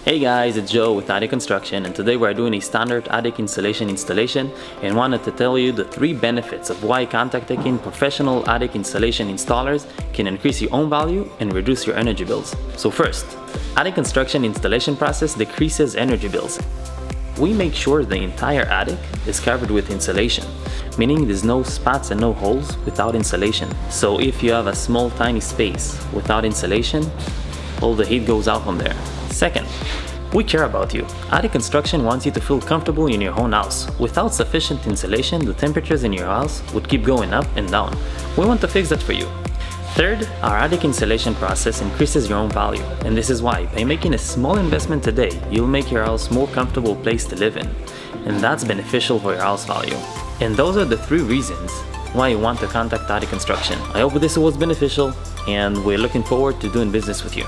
Hey guys, it's Joe with Attic Construction, and today we're doing a standard attic installation and wanted to tell you the 3 benefits of why contacting professional attic installation installers can increase your own value and reduce your energy bills. So first, attic construction installation process decreases energy bills. We make sure the entire attic is covered with insulation, meaning there's no spots and no holes without insulation. So if you have a small tiny space without insulation, all the heat goes out from there. Second, we care about you. Attic Construction wants you to feel comfortable in your own house. Without sufficient insulation, the temperatures in your house would keep going up and down. We want to fix that for you. Third, our attic installation process increases your own value, and this is why, by making a small investment today, you'll make your house a more comfortable place to live in, and that's beneficial for your house value. And those are the 3 reasons why you want to contact Attic Construction. I hope this was beneficial, and we're looking forward to doing business with you.